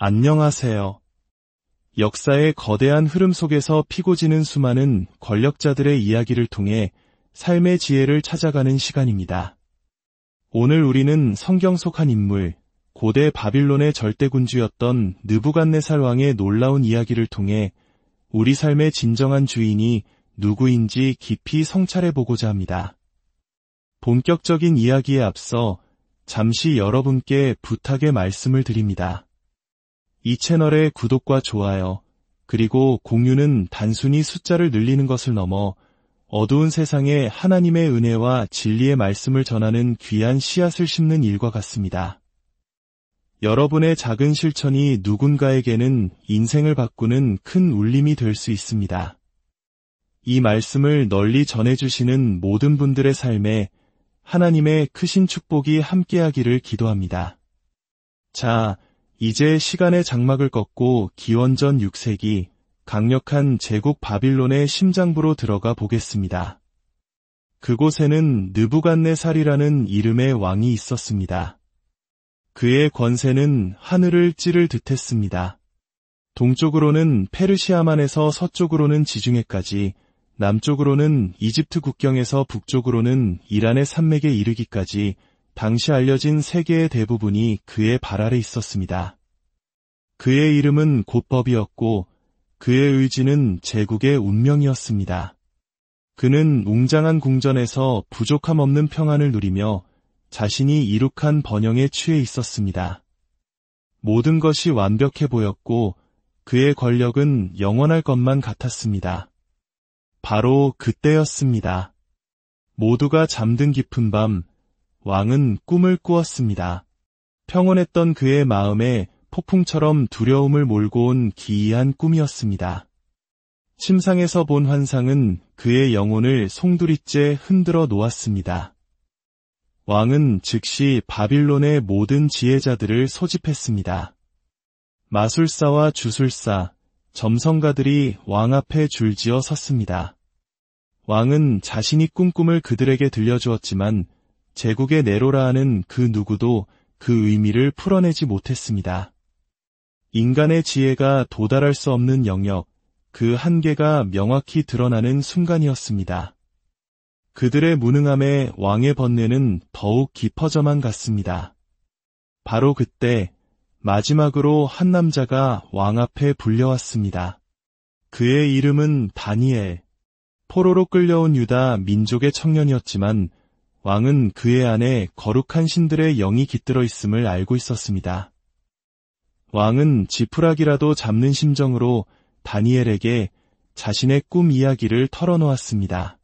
안녕하세요. 역사의 거대한 흐름 속에서 피고 지는 수많은 권력자들의 이야기를 통해 삶의 지혜를 찾아가는 시간입니다. 오늘 우리는 성경 속 한 인물, 고대 바빌론의 절대군주였던 느부갓네살 왕의 놀라운 이야기를 통해 우리 삶의 진정한 주인이 누구인지 깊이 성찰해보고자 합니다. 본격적인 이야기에 앞서 잠시 여러분께 부탁의 말씀을 드립니다. 이 채널의 구독과 좋아요, 그리고 공유는 단순히 숫자를 늘리는 것을 넘어 어두운 세상에 하나님의 은혜와 진리의 말씀을 전하는 귀한 씨앗을 심는 일과 같습니다. 여러분의 작은 실천이 누군가에게는 인생을 바꾸는 큰 울림이 될 수 있습니다. 이 말씀을 널리 전해주시는 모든 분들의 삶에 하나님의 크신 축복이 함께하기를 기도합니다. 자, 이제 시간의 장막을 꺾고 기원전 6세기 강력한 제국 바빌론의 심장부로 들어가 보겠습니다. 그곳에는 느부갓네살이라는 이름의 왕이 있었습니다. 그의 권세는 하늘을 찌를 듯했습니다. 동쪽으로는 페르시아만에서 서쪽으로는 지중해까지, 남쪽으로는 이집트 국경에서 북쪽으로는 이란의 산맥에 이르기까지 당시 알려진 세계의 대부분이 그의 발 아래 있었습니다. 그의 이름은 곧 법이었고 그의 의지는 제국의 운명이었습니다. 그는 웅장한 궁전에서 부족함 없는 평안을 누리며 자신이 이룩한 번영에 취해 있었습니다. 모든 것이 완벽해 보였고 그의 권력은 영원할 것만 같았습니다. 바로 그때였습니다. 모두가 잠든 깊은 밤, 왕은 꿈을 꾸었습니다. 평온했던 그의 마음에 폭풍처럼 두려움을 몰고 온 기이한 꿈이었습니다. 침상에서 본 환상은 그의 영혼을 송두리째 흔들어 놓았습니다. 왕은 즉시 바빌론의 모든 지혜자들을 소집했습니다. 마술사와 주술사, 점성가들이 왕 앞에 줄지어 섰습니다. 왕은 자신이 꾼 꿈을 그들에게 들려주었지만 제국의 네로라 하는 그 누구도 그 의미를 풀어내지 못했습니다. 인간의 지혜가 도달할 수 없는 영역, 그 한계가 명확히 드러나는 순간이었습니다. 그들의 무능함에 왕의 번뇌는 더욱 깊어져만 갔습니다. 바로 그때 마지막으로 한 남자가 왕 앞에 불려왔습니다. 그의 이름은 다니엘. 포로로 끌려온 유다 민족의 청년이었지만 왕은 그의 안에 거룩한 신들의 영이 깃들어 있음을 알고 있었습니다. 왕은 지푸라기라도 잡는 심정으로 다니엘에게 자신의 꿈 이야기를 털어놓았습니다.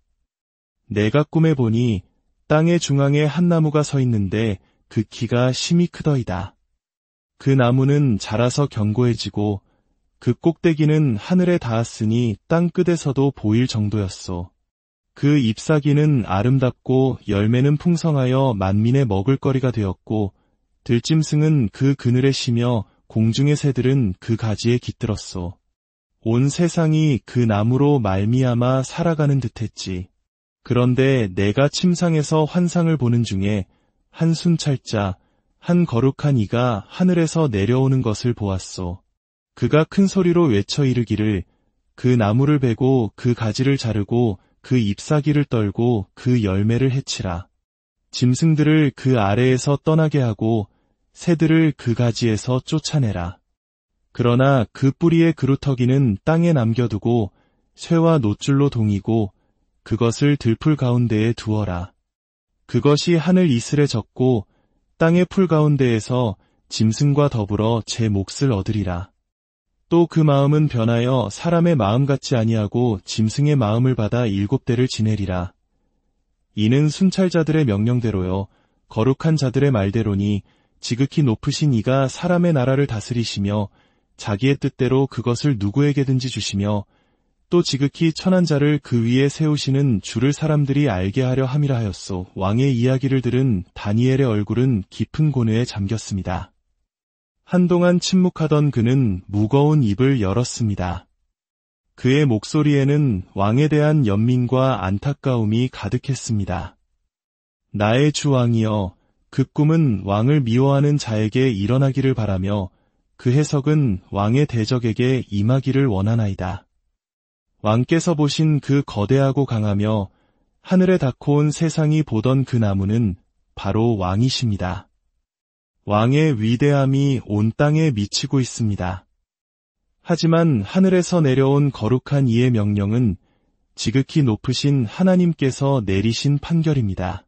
내가 꿈에 보니 땅의 중앙에 한 나무가 서 있는데 그 키가 심히 크더이다. 그 나무는 자라서 견고해지고 그 꼭대기는 하늘에 닿았으니 땅 끝에서도 보일 정도였소. 그 잎사귀는 아름답고 열매는 풍성하여 만민의 먹을거리가 되었고 들짐승은 그 그늘에 쉬며 공중의 새들은 그 가지에 깃들었소. 온 세상이 그 나무로 말미암아 살아가는 듯했지. 그런데 내가 침상에서 환상을 보는 중에 한 순찰자, 한 거룩한 이가 하늘에서 내려오는 것을 보았소. 그가 큰 소리로 외쳐 이르기를 그 나무를 베고 그 가지를 자르고 그 잎사귀를 떨고 그 열매를 해치라. 짐승들을 그 아래에서 떠나게 하고 새들을 그 가지에서 쫓아내라. 그러나 그 뿌리의 그루터기는 땅에 남겨두고 쇠와 노줄로 동이고 그것을 들풀 가운데에 두어라. 그것이 하늘 이슬에 젖고 땅의 풀 가운데에서 짐승과 더불어 제 몫을 얻으리라. 또 그 마음은 변하여 사람의 마음 같지 아니하고 짐승의 마음을 받아 7대를 지내리라. 이는 순찰자들의 명령대로요 거룩한 자들의 말대로니 지극히 높으신 이가 사람의 나라를 다스리시며 자기의 뜻대로 그것을 누구에게든지 주시며 또 지극히 천한 자를 그 위에 세우시는 주를 사람들이 알게 하려 함이라 하였소. 왕의 이야기를 들은 다니엘의 얼굴은 깊은 고뇌에 잠겼습니다. 한동안 침묵하던 그는 무거운 입을 열었습니다. 그의 목소리에는 왕에 대한 연민과 안타까움이 가득했습니다. 나의 주 왕이여, 그 꿈은 왕을 미워하는 자에게 일어나기를 바라며 그 해석은 왕의 대적에게 임하기를 원하나이다. 왕께서 보신 그 거대하고 강하며 하늘에 닿고 온 세상이 보던 그 나무는 바로 왕이십니다. 왕의 위대함이 온 땅에 미치고 있습니다. 하지만 하늘에서 내려온 거룩한 이의 명령은 지극히 높으신 하나님께서 내리신 판결입니다.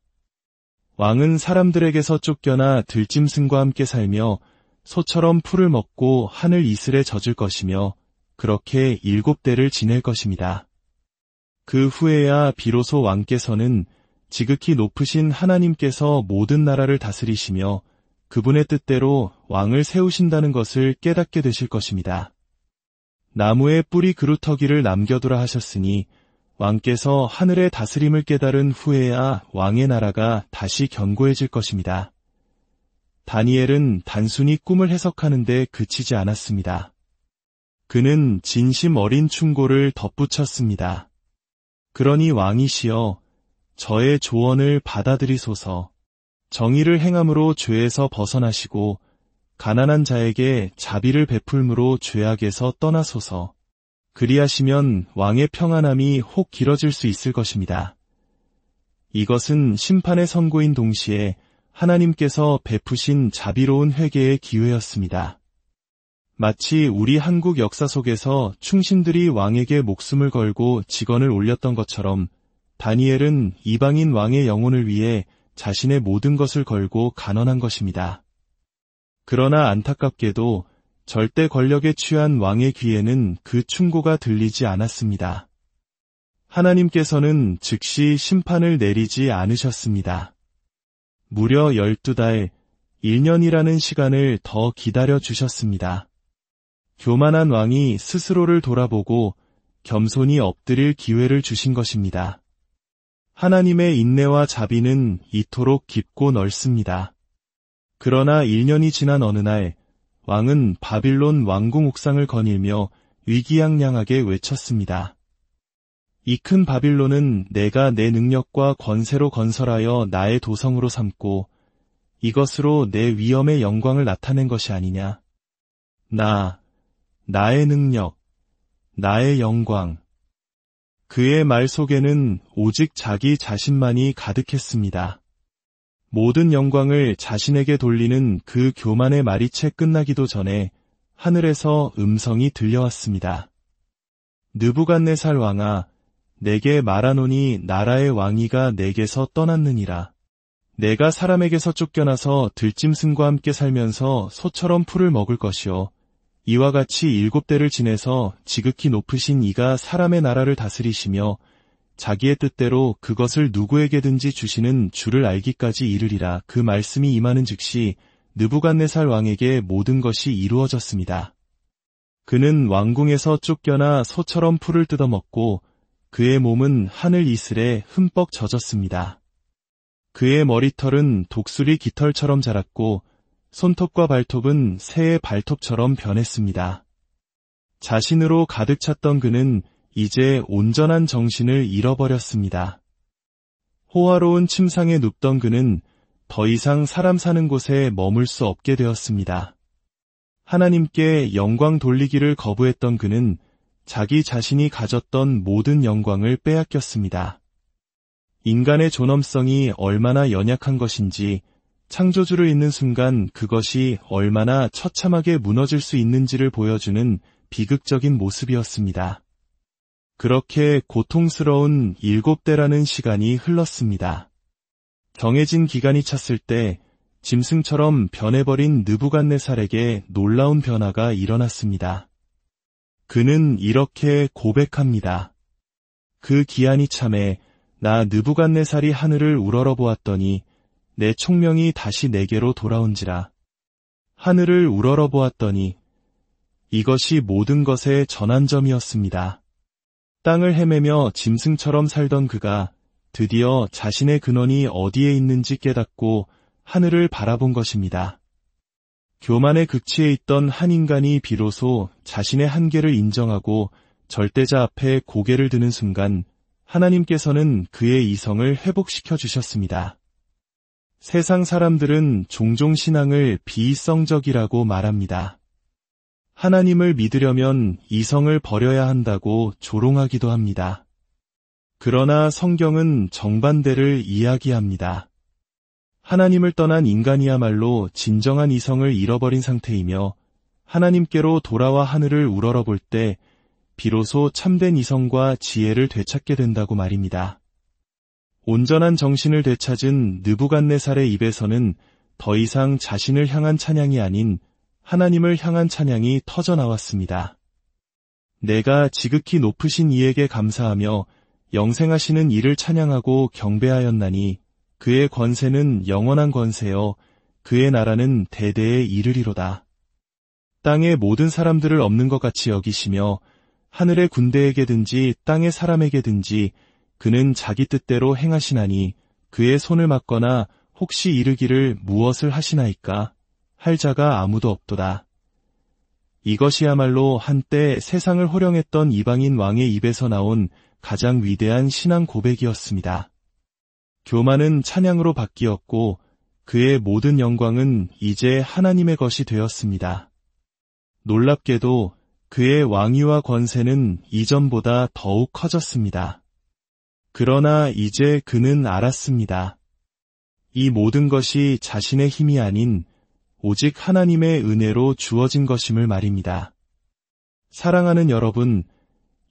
왕은 사람들에게서 쫓겨나 들짐승과 함께 살며 소처럼 풀을 먹고 하늘 이슬에 젖을 것이며 그렇게 7대를 지낼 것입니다. 그 후에야 비로소 왕께서는 지극히 높으신 하나님께서 모든 나라를 다스리시며 그분의 뜻대로 왕을 세우신다는 것을 깨닫게 되실 것입니다. 나무에 뿌리 그루터기를 남겨두라 하셨으니 왕께서 하늘의 다스림을 깨달은 후에야 왕의 나라가 다시 견고해질 것입니다. 다니엘은 단순히 꿈을 해석하는 데 그치지 않았습니다. 그는 진심 어린 충고를 덧붙였습니다. 그러니 왕이시여, 저의 조언을 받아들이소서. 정의를 행함으로 죄에서 벗어나시고 가난한 자에게 자비를 베풀므로 죄악에서 떠나소서. 그리하시면 왕의 평안함이 혹 길어질 수 있을 것입니다. 이것은 심판의 선고인 동시에 하나님께서 베푸신 자비로운 회개의 기회였습니다. 마치 우리 한국 역사 속에서 충신들이 왕에게 목숨을 걸고 직언을 올렸던 것처럼 다니엘은 이방인 왕의 영혼을 위해 자신의 모든 것을 걸고 간언한 것입니다. 그러나 안타깝게도 절대 권력에 취한 왕의 귀에는 그 충고가 들리지 않았습니다. 하나님께서는 즉시 심판을 내리지 않으셨습니다. 무려 12달, 1년이라는 시간을 더 기다려 주셨습니다. 교만한 왕이 스스로를 돌아보고 겸손히 엎드릴 기회를 주신 것입니다. 하나님의 인내와 자비는 이토록 깊고 넓습니다. 그러나 1년이 지난 어느 날 왕은 바빌론 왕궁 옥상을 거닐며 위기양양하게 외쳤습니다. 이 큰 바빌론은 내가 내 능력과 권세로 건설하여 나의 도성으로 삼고 이것으로 내 위엄의 영광을 나타낸 것이 아니냐. 나의 능력, 나의 영광. 그의 말 속에는 오직 자기 자신만이 가득했습니다. 모든 영광을 자신에게 돌리는 그 교만의 말이 채 끝나기도 전에 하늘에서 음성이 들려왔습니다. 느부갓네살 왕아, 내게 말하노니 나라의 왕위가 내게서 떠났느니라. 내가 사람에게서 쫓겨나서 들짐승과 함께 살면서 소처럼 풀을 먹을 것이요. 이와 같이 7대를 지내서 지극히 높으신 이가 사람의 나라를 다스리시며 자기의 뜻대로 그것을 누구에게든지 주시는 줄을 알기까지 이르리라. 그 말씀이 임하는 즉시 느부갓네살 왕에게 모든 것이 이루어졌습니다. 그는 왕궁에서 쫓겨나 소처럼 풀을 뜯어먹고 그의 몸은 하늘 이슬에 흠뻑 젖었습니다. 그의 머리털은 독수리 깃털처럼 자랐고 손톱과 발톱은 새의 발톱처럼 변했습니다. 자신으로 가득 찼던 그는 이제 온전한 정신을 잃어버렸습니다. 호화로운 침상에 눕던 그는 더 이상 사람 사는 곳에 머물 수 없게 되었습니다. 하나님께 영광 돌리기를 거부했던 그는 자기 자신이 가졌던 모든 영광을 빼앗겼습니다. 인간의 존엄성이 얼마나 연약한 것인지 창조주를 잊는 순간 그것이 얼마나 처참하게 무너질 수 있는지를 보여주는 비극적인 모습이었습니다. 그렇게 고통스러운 7대라는 시간이 흘렀습니다. 정해진 기간이 찼을 때 짐승처럼 변해버린 느부갓네살에게 놀라운 변화가 일어났습니다. 그는 이렇게 고백합니다. 그 기한이 참에 나 느부갓네살이 하늘을 우러러보았더니 내 총명이 다시 내게로 돌아온지라. 하늘을 우러러보았더니 이것이 모든 것의 전환점이었습니다. 땅을 헤매며 짐승처럼 살던 그가 드디어 자신의 근원이 어디에 있는지 깨닫고 하늘을 바라본 것입니다. 교만의 극치에 있던 한 인간이 비로소 자신의 한계를 인정하고 절대자 앞에 고개를 드는 순간 하나님께서는 그의 이성을 회복시켜 주셨습니다. 세상 사람들은 종종 신앙을 비이성적이라고 말합니다. 하나님을 믿으려면 이성을 버려야 한다고 조롱하기도 합니다. 그러나 성경은 정반대를 이야기합니다. 하나님을 떠난 인간이야말로 진정한 이성을 잃어버린 상태이며 하나님께로 돌아와 하늘을 우러러볼 때 비로소 참된 이성과 지혜를 되찾게 된다고 말입니다. 온전한 정신을 되찾은 느부갓네살의 입에서는 더 이상 자신을 향한 찬양이 아닌 하나님을 향한 찬양이 터져나왔습니다. 내가 지극히 높으신 이에게 감사하며 영생하시는 이를 찬양하고 경배하였나니 그의 권세는 영원한 권세여 그의 나라는 대대에 이르리로다. 땅의 모든 사람들을 없는 것 같이 여기시며 하늘의 군대에게든지 땅의 사람에게든지 그는 자기 뜻대로 행하시나니 그의 손을 막거나 혹시 이르기를 무엇을 하시나이까 할 자가 아무도 없도다. 이것이야말로 한때 세상을 호령했던 이방인 왕의 입에서 나온 가장 위대한 신앙 고백이었습니다. 교만은 찬양으로 바뀌었고 그의 모든 영광은 이제 하나님의 것이 되었습니다. 놀랍게도 그의 왕위와 권세는 이전보다 더욱 커졌습니다. 그러나 이제 그는 알았습니다. 이 모든 것이 자신의 힘이 아닌 오직 하나님의 은혜로 주어진 것임을 말입니다. 사랑하는 여러분,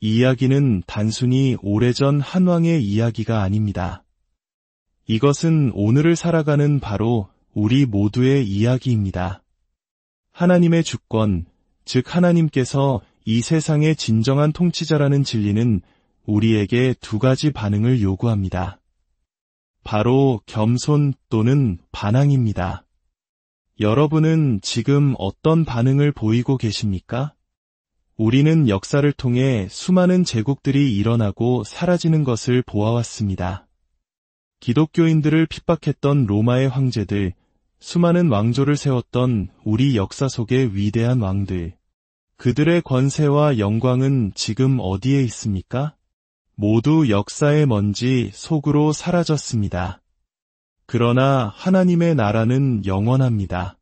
이 이야기는 단순히 오래전 한 왕의 이야기가 아닙니다. 이것은 오늘을 살아가는 바로 우리 모두의 이야기입니다. 하나님의 주권, 즉 하나님께서 이 세상의 진정한 통치자라는 진리는 우리에게 두 가지 반응을 요구합니다. 바로 겸손 또는 반항입니다. 여러분은 지금 어떤 반응을 보이고 계십니까? 우리는 역사를 통해 수많은 제국들이 일어나고 사라지는 것을 보아왔습니다. 기독교인들을 핍박했던 로마의 황제들, 수많은 왕조를 세웠던 우리 역사 속의 위대한 왕들, 그들의 권세와 영광은 지금 어디에 있습니까? 모두 역사의 먼지 속으로 사라졌습니다. 그러나 하나님의 나라는 영원합니다.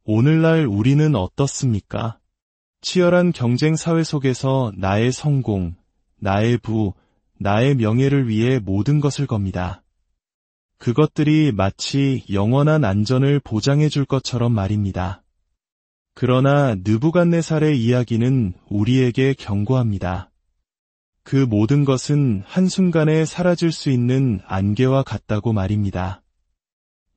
오늘날 우리는 어떻습니까? 치열한 경쟁 사회 속에서 나의 성공, 나의 부, 나의 명예를 위해 모든 것을 겁니다. 그것들이 마치 영원한 안전을 보장해 줄 것처럼 말입니다. 그러나 느부갓네살의 이야기는 우리에게 경고합니다. 그 모든 것은 한순간에 사라질 수 있는 안개와 같다고 말입니다.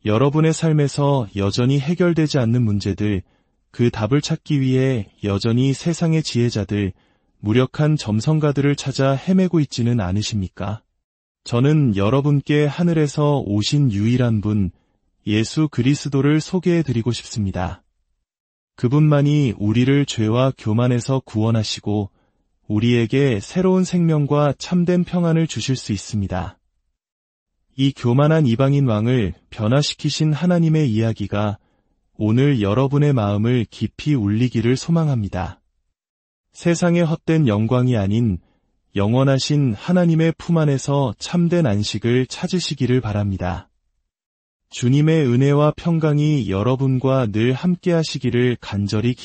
여러분의 삶에서 여전히 해결되지 않는 문제들, 그 답을 찾기 위해 여전히 세상의 지혜자들, 무력한 점성가들을 찾아 헤매고 있지는 않으십니까? 저는 여러분께 하늘에서 오신 유일한 분, 예수 그리스도를 소개해드리고 싶습니다. 그분만이 우리를 죄와 교만에서 구원하시고 우리에게 새로운 생명과 참된 평안을 주실 수 있습니다. 이 교만한 이방인 왕을 변화시키신 하나님의 이야기가 오늘 여러분의 마음을 깊이 울리기를 소망합니다. 세상의 헛된 영광이 아닌 영원하신 하나님의 품 안에서 참된 안식을 찾으시기를 바랍니다. 주님의 은혜와 평강이 여러분과 늘 함께 하시기를 간절히